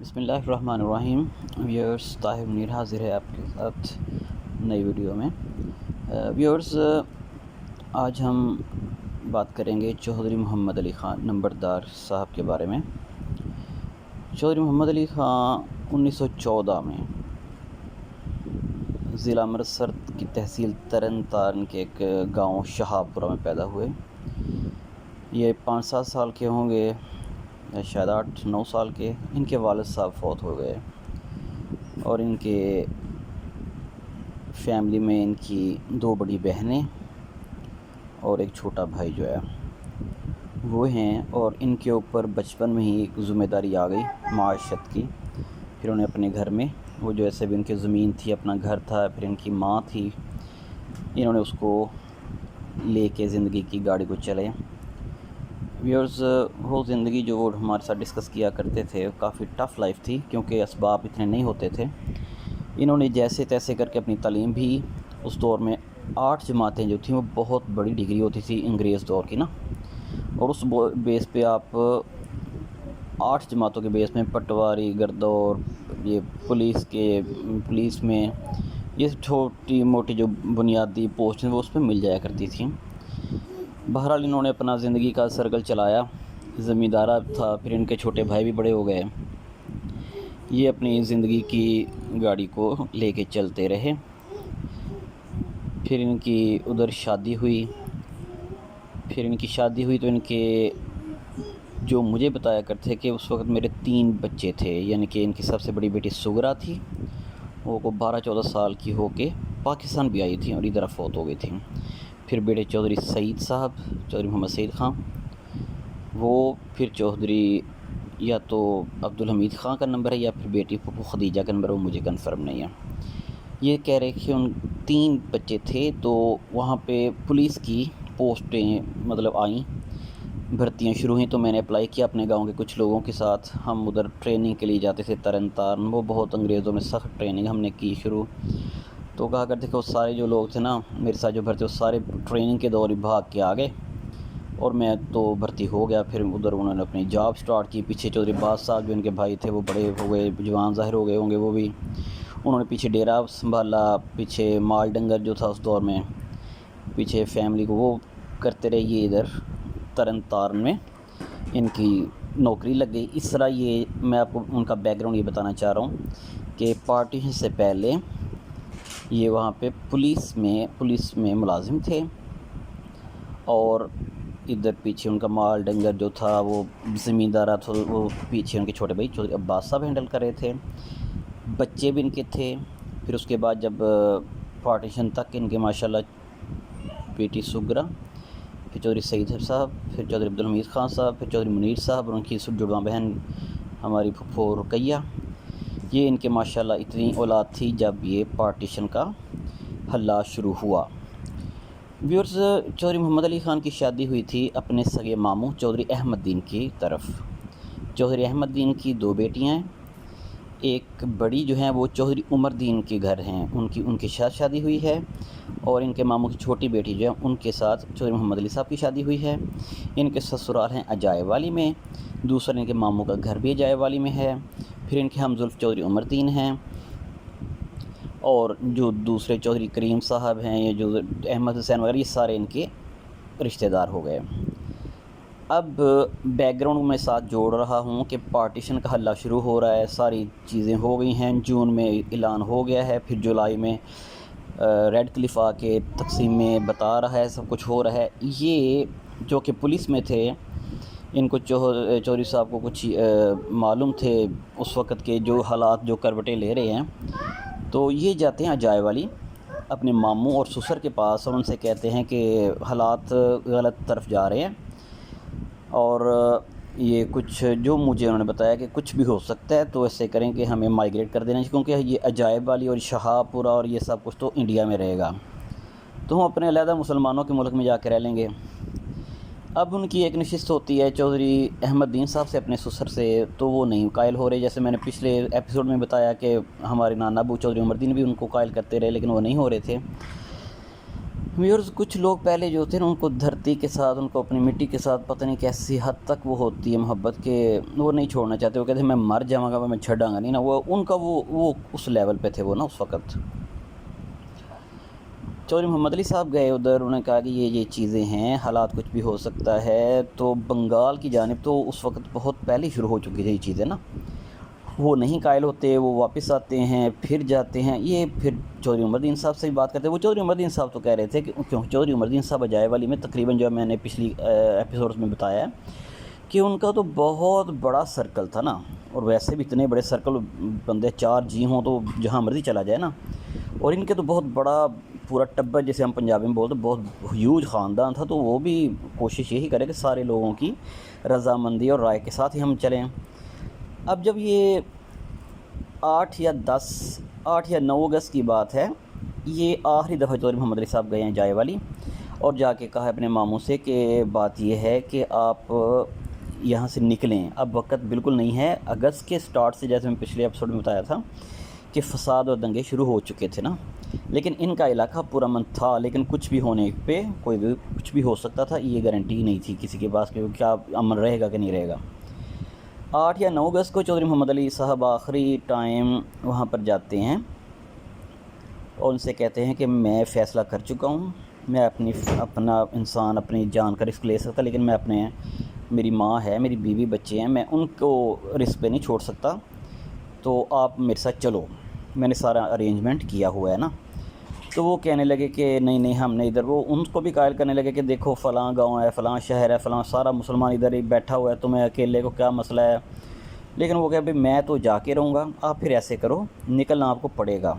بسم اللہ الرحمن الرحیم۔ ویورز، طاہر منیر حاضر ہے آپ کے ساتھ نئی ویڈیو میں۔ ویورز، آج ہم بات کریں گے چودھری محمد علی خان نمبردار صاحب کے بارے میں۔ چودھری محمد علی خان 1914 میں ضلع امرتسر کی تحصیل ترن تارن کے ایک گاؤں شہاب پورہ میں پیدا ہوئے۔ یہ 5-7 سال کے ہوں گے یا شاید 8-9 سال کے۔ ان کے والد صاحب فوت ہو گئے اور ان کے فیملی میں ان کی 2 بڑی بہنیں اور ایک چھوٹا بھائی جو ہے وہ ہیں، اور ان کے اوپر بچپن میں ہی ایک ذمہ داری آ گئی معاشت کی۔ پھر انہیں اپنے گھر میں وہ جو ایسے بھی ان کی زمین تھی، اپنا گھر تھا، پھر ان کی ماں تھی، انہوں نے اس کو لے کے زندگی کی گاڑی کو چلے۔ ویورز، وہ زندگی جو وہ ہمارے ساتھ ڈسکس کیا کرتے تھے کافی ٹف لائف تھی، کیونکہ اسباب اتنے نہیں ہوتے تھے۔ انہوں نے جیسے تیسے کر کے اپنی تعلیم بھی، اس دور میں 8 جماعتیں جو تھیں وہ بہت بڑی ڈگری ہوتی تھی انگریز دور کی نا، اور اس بیس پہ آپ 8 جماعتوں کے بیس میں پٹواری، گردور، یہ پولیس میں یہ چھوٹی موٹی جو بنیادی پوسٹ ہیں وہ اس پہ مل جایا کرتی تھیں۔ بہرحال انہوں نے اپنا زندگی کا سرکل چلایا، زمیندارہ تھا، پھر ان کے چھوٹے بھائی بھی بڑے ہو گئے۔ یہ اپنی زندگی کی گاڑی کو لے کے چلتے رہے۔ پھر ان کی ادھر شادی ہوئی۔ تو ان کے جو مجھے بتایا کرتے کہ اس وقت میرے 3 بچے تھے، یعنی کہ ان کی سب سے بڑی بیٹی سغرا تھی، وہ 12-14 سال کی ہو کے پاکستان بھی آئی تھی اور ادھر فوت ہو گئی تھی۔ پھر بیٹے چودھری سعید صاحب، چودھری محمد سعید خان، وہ پھر چودھری یا تو عبدالحمید خان کا نمبر ہے یا پھر بیٹی پھپھو خدیجہ کا نمبر، وہ مجھے کنفرم نہیں ہے۔ یہ کہہ رہے کہ ان 3 بچے تھے، تو وہاں پہ پولیس کی پوسٹیں مطلب آئیں، بھرتیاں شروع ہوئیں، تو میں نے اپلائی کیا اپنے گاؤں کے کچھ لوگوں کے ساتھ۔ ہم ادھر ٹریننگ کے لیے جاتے تھے ترن تارن، وہ بہت انگریزوں میں سخت ٹریننگ ہم نے کی شروع۔ تو کہا کرتے کہ وہ سارے جو لوگ تھے نا میرے ساتھ جو بھرتی، وہ سارے ٹریننگ کے دور ہی بھاگ کے آ گئے اور میں تو بھرتی ہو گیا۔ پھر ادھر انہوں نے اپنی جاب سٹارٹ کی۔ پیچھے چودھری باز صاحب جو ان کے بھائی تھے وہ بڑے ہو گئے، جوان ظاہر ہو گئے ہوں گے وہ بھی، انہوں نے پیچھے ڈیرا سنبھالا، پیچھے مال ڈنگر جو تھا اس دور میں، پیچھے فیملی کو وہ کرتے رہے۔ یہ ادھر ترن تارن میں ان کی نوکری لگ گئی۔ اس طرح یہ میں آپ کو ان کا بیک گراؤنڈ یہ بتانا چاہ رہا ہوں کہ پارٹیشن سے پہلے یہ وہاں پہ پولیس میں ملازم تھے، اور ادھر پیچھے ان کا مال ڈنگر جو تھا وہ زمیندارہ تھا، وہ پیچھے ان کے چھوٹے بھائی چودھری عباس صاحب ہینڈل کر رہے تھے۔ بچے بھی ان کے تھے۔ پھر اس کے بعد جب پارٹیشن تک ان کے ماشاءاللہ بیٹی سغرا، پھر چودھری سعید صاحب، پھر چودھری عبدالحمید خان صاحب، پھر چودھری منیر صاحب، اور ان کی جڑواں بہن ہماری پھپھو رقیہ، یہ ان کے ماشاءاللہ اتنی اولاد تھی جب یہ پارٹیشن کا حلہ شروع ہوا۔ ویورز، چودھری محمد علی خان کی شادی ہوئی تھی اپنے سگے ماموں چودھری احمد دین کی طرف۔ چودھری احمد دین کی 2 بیٹیاں ہیں، ایک بڑی جو ہیں وہ چودھری عمر دین کے گھر ہیں، ان کے ساتھ شادی ہوئی ہے، اور ان کے ماموں کی چھوٹی بیٹی جو ہے ان کے ساتھ چودھری محمد علی صاحب کی شادی ہوئی ہے۔ ان کے سسرال ہیں اجائے والی میں، دوسرا ان کے ماموں کا گھر بھی اجائے والی میں ہے۔ پھر ان کے ہمزلف چودھری عمر دین ہیں، اور جو دوسرے چودھری کریم صاحب ہیں، یہ جو احمد حسین وغیرہ، یہ سارے ان کے رشتہ دار ہو گئے۔ اب بیک گراؤنڈ میں ساتھ جوڑ رہا ہوں کہ پارٹیشن کا حلہ شروع ہو رہا ہے، ساری چیزیں ہو گئی ہیں، جون میں اعلان ہو گیا ہے، پھر جولائی میں ریڈ کلف آ کے تقسیم میں بتا رہا ہے، سب کچھ ہو رہا ہے۔ یہ جو کہ پولیس میں تھے، ان کو چودھری صاحب کو کچھ معلوم تھے اس وقت کے جو حالات جو کروٹیں لے رہے ہیں، تو یہ جاتے ہیں اجائے والی اپنے ماموں اور سسر کے پاس، اور ان سے کہتے ہیں کہ حالات غلط طرف جا رہے ہیں، اور یہ کچھ جو مجھے انہوں نے بتایا کہ کچھ بھی ہو سکتا ہے، تو ایسے کریں کہ ہمیں مائیگریٹ کر دینا چاہیے، کیونکہ یہ عجائب والی اور شہاب پورہ اور یہ سب کچھ تو انڈیا میں رہے گا، تو ہم اپنے علیحدہ مسلمانوں کے ملک میں جا کے رہ لیں گے۔ اب ان کی ایک نشست ہوتی ہے چودھری احمد دین صاحب سے اپنے سسر سے، تو وہ نہیں قائل ہو رہے، جیسے میں نے پچھلے ایپیسوڈ میں بتایا کہ ہمارے نانا ابو چودھری عمر دین بھی ان کو قائل کرتے رہے، لیکن وہ نہیں ہو رہے تھے۔ ویورز کچھ لوگ پہلے جو تھے نا ان کو دھرتی کے ساتھ، ان کو اپنی مٹی کے ساتھ پتہ نہیں کیسی حد تک وہ ہوتی ہے محبت کہ وہ نہیں چھوڑنا چاہتے. وہ کہتے ہیں میں مر جاؤں گا میں چھڑاں گا نہیں نا. وہ ان کا وہ اس لیول پہ تھے وہ نا اس وقت. چودھری محمد علی صاحب گئے ادھر، انہوں نے کہا کہ یہ چیزیں ہیں، حالات کچھ بھی ہو سکتا ہے. تو بنگال کی جانب تو اس وقت بہت پہلے شروع ہو چکی تھی یہ چیزیں نا. وہ نہیں قائل ہوتے، وہ واپس آتے ہیں پھر جاتے ہیں. یہ پھر چودھری عمر الدین صاحب سے بھی بات کرتے ہیں. وہ چودھری عمر الدین صاحب تو کہہ رہے تھے کہ کیوں چودھری عمر الدین صاحب اجائے والی میں تقریباً جو میں نے پچھلی ایپیسوڈز میں بتایا ہے کہ ان کا تو بہت بڑا سرکل تھا نا. اور ویسے بھی اتنے بڑے سرکل، بندے 4 جی ہوں تو جہاں مرضی چلا جائے نا. اور ان کے تو بہت بڑا پورا ٹبر جیسے ہم پنجابی میں بولتے، بہت ہیوج خاندان تھا. تو وہ بھی کوشش یہی کرے کہ سارے لوگوں کی رضامندی اور رائے کے ساتھ ہی ہم چلیں. اب جب یہ 8 یا 9 اگست کی بات ہے، یہ آخری دفعہ چودھری محمد علی صاحب گئے ہیں جائے والی، اور جا کے کہا اپنے ماموں سے کہ بات یہ ہے کہ آپ یہاں سے نکلیں، اب وقت بالکل نہیں ہے. اگست کے سٹارٹ سے، جیسے میں پچھلے ایپیسوڈ میں بتایا تھا کہ فساد اور دنگے شروع ہو چکے تھے نا. لیکن ان کا علاقہ پورا امن تھا، لیکن کچھ بھی ہونے پہ کوئی بھی کچھ بھی ہو سکتا تھا. یہ گارنٹی نہیں تھی کسی کے پاس کہ کیا امن رہے گا کہ نہیں رہے گا. 8 یا 9 اگست کو چودھری محمد علی صاحب آخری ٹائم وہاں پر جاتے ہیں اور ان سے کہتے ہیں کہ میں فیصلہ کر چکا ہوں، میں اپنا انسان اپنی جان کا رسک لے سکتا، لیکن میں میری ماں ہے، میری بیوی بچے ہیں، میں ان کو رسک پہ نہیں چھوڑ سکتا. تو آپ میرے ساتھ چلو، میں نے سارا ارینجمنٹ کیا ہوا ہے نا. تو وہ کہنے لگے کہ نہیں ہم نے ادھر، وہ ان کو بھی قائل کرنے لگے کہ دیکھو فلاں گاؤں ہے، فلاں شہر ہے، فلاں سارا مسلمان ادھر ہی بیٹھا ہوا ہے، تمہیں اکیلے کو کیا مسئلہ ہے. لیکن وہ کہے بھئی میں تو جا کے رہوں گا، آپ پھر ایسے کرو، نکلنا آپ کو پڑے گا،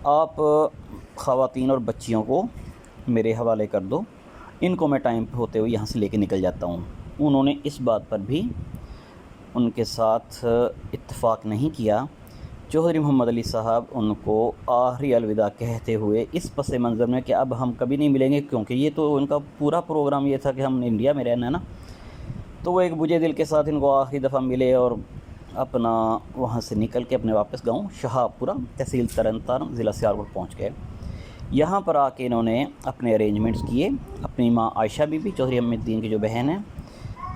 آپ خواتین اور بچیوں کو میرے حوالے کر دو، ان کو میں ٹائم پہ ہوتے ہوئے یہاں سے لے کے نکل جاتا ہوں. انہوں نے اس بات پر بھی ان کے ساتھ اتفاق نہیں کیا. چودھری محمد علی صاحب ان کو آخری الوداع کہتے ہوئے اس پس منظر میں کہ اب ہم کبھی نہیں ملیں گے، کیونکہ یہ تو ان کا پورا پروگرام یہ تھا کہ ہم انڈیا میں رہنا ہے نا. تو وہ ایک بجھے دل کے ساتھ ان کو آخری دفعہ ملے اور اپنا وہاں سے نکل کے اپنے واپس گاؤں شہابپورہ تحصیل ترن تارن ضلع سیالکوٹ پہنچ گئے. یہاں پر آ کے انہوں نے اپنے ارینجمنٹس کیے. اپنی ماں عائشہ بی بی چودھری احمد الدین کی جو بہن ہے،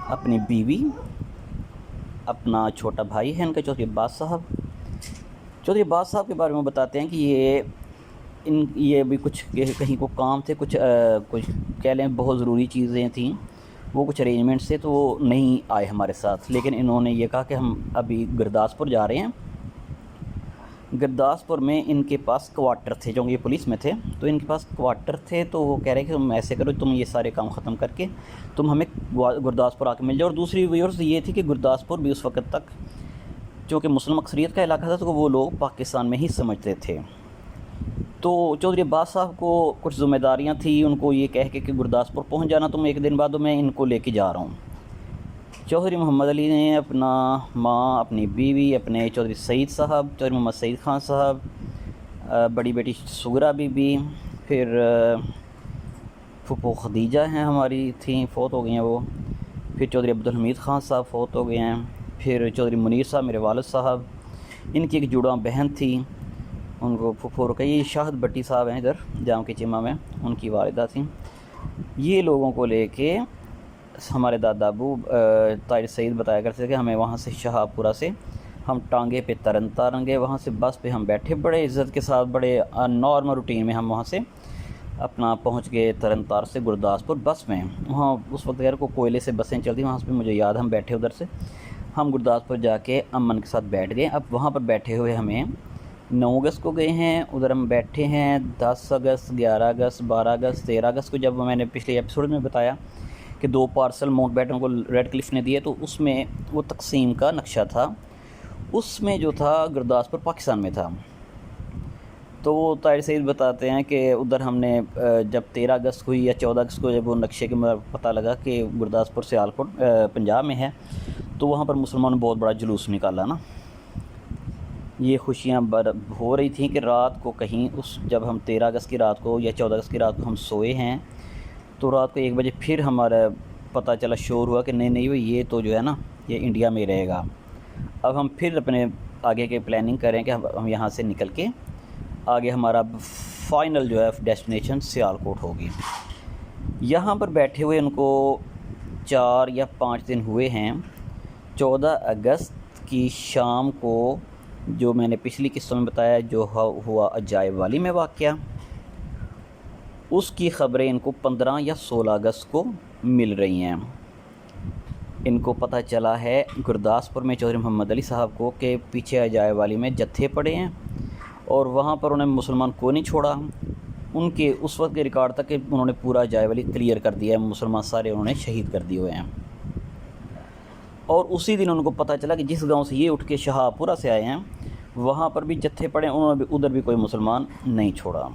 اپنی بیوی، اپنا چھوٹا بھائی ہے ان کا چودھری عباس صاحب. چودھری عباس صاحب کے بارے میں بتاتے ہیں کہ یہ بھی کچھ کہیں کو کام تھے، کچھ کہہ لیں بہت ضروری چیزیں تھیں، وہ کچھ ارینجمنٹس تھے تو وہ نہیں آئے ہمارے ساتھ. لیکن انہوں نے یہ کہا کہ ہم ابھی گرداسپور جا رہے ہیں. گرداسپور میں ان کے پاس کوارٹر تھے، جو یہ پولیس میں تھے تو ان کے پاس کوارٹر تھے. تو وہ کہہ رہے کہ تم ایسے کرو، تم یہ سارے کام ختم کر کے تم ہمیں گرداسپور آ کے مل جاؤ. اور دوسری ویورز یہ تھی کہ گرداسپور بھی اس وقت تک چونکہ مسلم اکثریت کا علاقہ تھا تو وہ لوگ پاکستان میں ہی سمجھتے تھے. تو چودھری عباس صاحب کو کچھ ذمہ داریاں تھیں، ان کو یہ کہہ کے کہ گرداسپور پہنچ جانا تم ایک دن بعد، میں ان کو لے کے جا رہا ہوں. چودھری محمد علی نے اپنا ماں، اپنی بیوی، اپنے چودھری سعید صاحب، چودھری محمد سعید خان صاحب، بڑی بیٹی سغرا بی بی، پھر پھپھو خدیجہ ہیں ہماری تھیں، فوت ہو گئی ہیں وہ، پھر چودھری عبدالحمید خان صاحب فوت ہو گئے ہیں، پھر چودھری منیر صاحب میرے والد صاحب، ان کی ایک جڑواں بہن تھی، ان کو پھپھو رکیہ شاہد بٹی صاحب ہیں ادھر جام کے چیمہ میں، ان کی والدہ تھیں. یہ لوگوں کو لے کے ہمارے دادا ابو طاہر سعید بتایا کرتے تھے کہ ہمیں وہاں سے شہابپورہ سے ہم ٹانگے پہ ترن تارن گئے، وہاں سے بس پہ ہم بیٹھے، بڑے عزت کے ساتھ بڑے نارمل روٹین میں ہم وہاں سے اپنا پہنچ گئے ترن تار سے گرداسپور بس میں. وہاں اس وقت غیر کو کوئلے سے بسیں چلتی، وہاں پہ مجھے یاد ہم بیٹھے ادھر سے، ہم گرداسپور جا کے امن کے ساتھ بیٹھ گئے. اب وہاں پر بیٹھے ہوئے ہمیں 9 اگست کو گئے ہیں، ادھر ہم بیٹھے ہیں 10 اگست، 11 اگست، 12 اگست، 13 اگست کو. جب میں نے پچھلے ایپیسوڈ میں بتایا کہ 2 پارسل ماؤنٹ بیٹن کو ریڈ کلف نے دیے، تو اس میں وہ تقسیم کا نقشہ تھا، اس میں جو تھا گرداسپور پاکستان میں تھا. تو وہ طاہر سعید بتاتے ہیں کہ ادھر ہم نے جب 13 اگست کو یا 14 اگست کو جب وہ نقشے کے پتہ لگا کہ گرداسپور سیالکوٹ پنجاب میں ہے، تو وہاں پر مسلمانوں نے بہت بڑا جلوس نکالا نا. یہ خوشیاں ہو رہی تھیں کہ رات کو کہیں جب ہم 13 اگست کی رات کو یا 14 اگست کی رات کو ہم سوئے ہیں، تو رات کو 1 بجے پھر ہمارا پتہ چلا، شور ہوا کہ نہیں یہ تو جو ہے نا یہ انڈیا میں رہے گا. اب ہم پھر اپنے آگے کے پلاننگ کریں کہ ہم یہاں سے نکل کے آگے ہمارا فائنل جو ہے ڈیسٹینیشن سیالکوٹ ہوگی۔ یہاں پر بیٹھے ہوئے ان کو 4 یا 5 دن ہوئے ہیں۔ 14 اگست کی شام کو جو میں نے پچھلی قصوں میں بتایا جو ہوا عجائب والی میں واقعہ، اس کی خبریں ان کو 15 یا 16 اگست کو مل رہی ہیں۔ ان کو پتہ چلا ہے گرداسپور میں چودھری محمد علی صاحب کو کہ پیچھے عجائب والی میں جتھے پڑے ہیں، اور وہاں پر انہیں مسلمان کو نہیں چھوڑا۔ ان کے اس وقت کے ریکارڈ تک کہ انہوں نے پورا عجائب والی کلیئر کر دیا ہے، مسلمان سارے انہوں نے شہید کر دیے ہوئے ہیں۔ اور اسی دن ان کو پتہ چلا کہ جس گاؤں سے یہ اٹھ کے شہاپورہ سے آئے ہیں وہاں پر بھی جتھے پڑے، انہوں نے بھی ادھر بھی کوئی مسلمان نہیں چھوڑا۔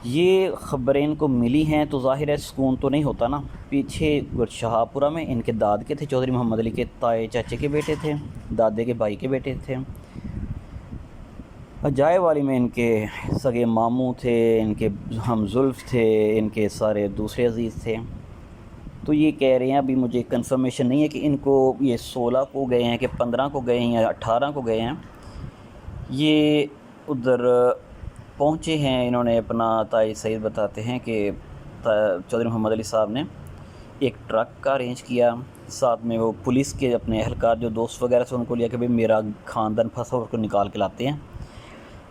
یہ خبریں ان کو ملی ہیں تو ظاہر ہے سکون تو نہیں ہوتا نا۔ پیچھے شہاپورہ میں ان کے داد کے تھے، چودھری محمد علی کے تائے چاچے کے بیٹے تھے، دادے کے بھائی کے بیٹے تھے۔ عجائب والی میں ان کے سگے ماموں تھے، ان کے ہم زلف تھے، ان کے سارے دوسرے عزیز تھے۔ تو یہ کہہ رہے ہیں، ابھی مجھے کنفرمیشن نہیں ہے کہ ان کو یہ 16 کو گئے ہیں کہ 15 کو گئے ہیں یا 18 کو گئے ہیں۔ یہ ادھر پہنچے ہیں، انہوں نے اپنا تائی سعید بتاتے ہیں کہ چودھری محمد علی صاحب نے ایک ٹرک کا ارینج کیا، ساتھ میں وہ پولیس کے اپنے اہلکار جو دوست وغیرہ سے ان کو لیا کہ بھئی میرا خاندان پھنسا اور اس کو نکال کے لاتے ہیں۔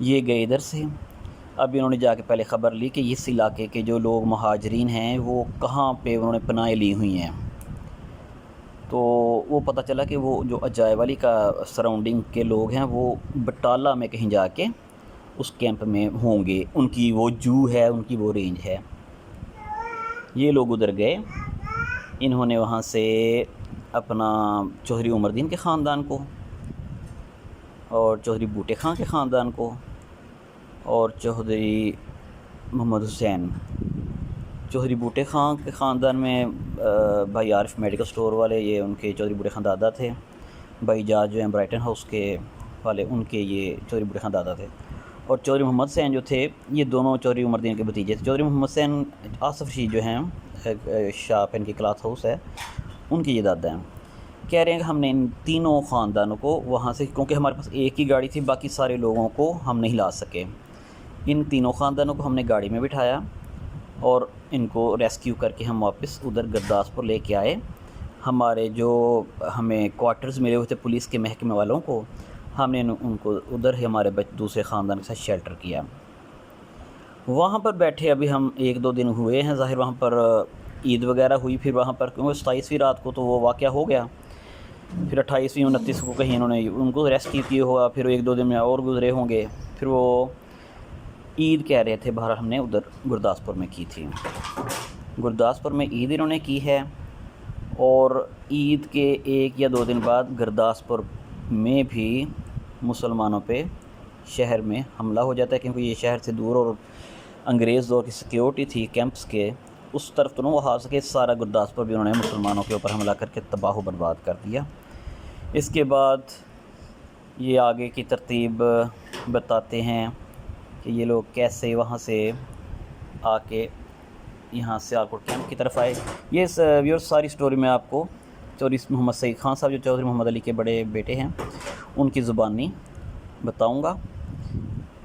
یہ گئے ادھر سے۔ اب انہوں نے جا کے پہلے خبر لی کہ اس علاقے کے جو لوگ مہاجرین ہیں وہ کہاں پہ انہوں نے پناہ لی ہوئی ہیں۔ تو وہ پتہ چلا کہ وہ جو عجائب والی کا سراؤنڈنگ کے لوگ ہیں وہ بٹالہ میں کہیں جا کے اس کیمپ میں ہوں گے، ان کی وہ جو ہے، ان کی وہ رینج ہے۔ یہ لوگ ادھر گئے، انہوں نے وہاں سے اپنا چودھری عمر الدین کے خاندان کو اور چودھری بوٹے خان کے خاندان کو اور چودھری محمد حسین، چودھری بوٹے خان کے خاندان میں بھائی عارف میڈیکل سٹور والے، یہ ان کے چودھری بوٹے خان دادا تھے۔ بھائی جاج جو ہیں برائٹن ہاؤس کے والے، ان کے یہ چودھری بوٹے خان دادا تھے۔ اور چودھری محمد حسین جو تھے یہ دونوں چودھری عمر الدین کے بھتیجے تھے۔ چودھری محمد حسین آصف رشید جو ہیں شاپ ان کی کلاتھ ہاؤس ہے، ان کی یہ دادا ہیں۔ کہہ رہے ہیں کہ ہم نے ان تینوں خاندانوں کو وہاں سے، کیونکہ ہمارے پاس ایک ہی گاڑی تھی، باقی سارے لوگوں کو ہم نہیں لا سکے، ان تینوں خاندانوں کو ہم نے گاڑی میں بٹھایا اور ان کو ریسکیو کر کے ہم واپس ادھر گرداسپور لے کے آئے۔ ہمارے جو ہمیں کوارٹرز ملے ہوئے تھے پولیس کے محکمے والوں کو، ہم نے ان کو ادھر ہی ہمارے دوسرے خاندان کے ساتھ شیلٹر کیا۔ وہاں پر بیٹھے ابھی ہم 1-2 دن ہوئے ہیں، ظاہر وہاں پر عید وغیرہ ہوئی، پھر وہاں پر کیونکہ 27ویں رات کو تو وہ واقعہ ہو گیا، پھر 28ویں 29 کو کہیں انہوں نے ان کو ریسکیو کیا ہوا، پھر 1-2 دن میں اور گزرے ہوں گے، پھر وہ عید کہہ رہے تھے۔ بہرحال ہم نے ادھر گرداسپور میں کی تھی، گرداسپور میں عید انہوں نے کی ہے، اور عید کے 1 یا 2 دن بعد گرداسپور میں بھی مسلمانوں پہ شہر میں حملہ ہو جاتا ہے، کیونکہ یہ شہر سے دور اور انگریز دور کی سیکیورٹی تھی کیمپس کے اس طرف تو نہ وہ آ سکے، سارا گرداسپور بھی انہوں نے مسلمانوں کے اوپر حملہ کر کے تباہ و برباد کر دیا۔ اس کے بعد یہ آگے کی ترتیب بتاتے ہیں کہ یہ لوگ کیسے وہاں سے آ کے یہاں سے سیالکوٹ کیمپ کی طرف آئے۔ یہ ویور ساری سٹوری میں آپ کو چودھری محمد سعید خان صاحب جو چودھری محمد علی کے بڑے بیٹے ہیں ان کی زبانی بتاؤں گا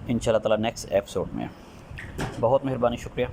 انشاءاللہ تعالی نیکسٹ ایپیسوڈ میں۔ بہت مہربانی، شکریہ۔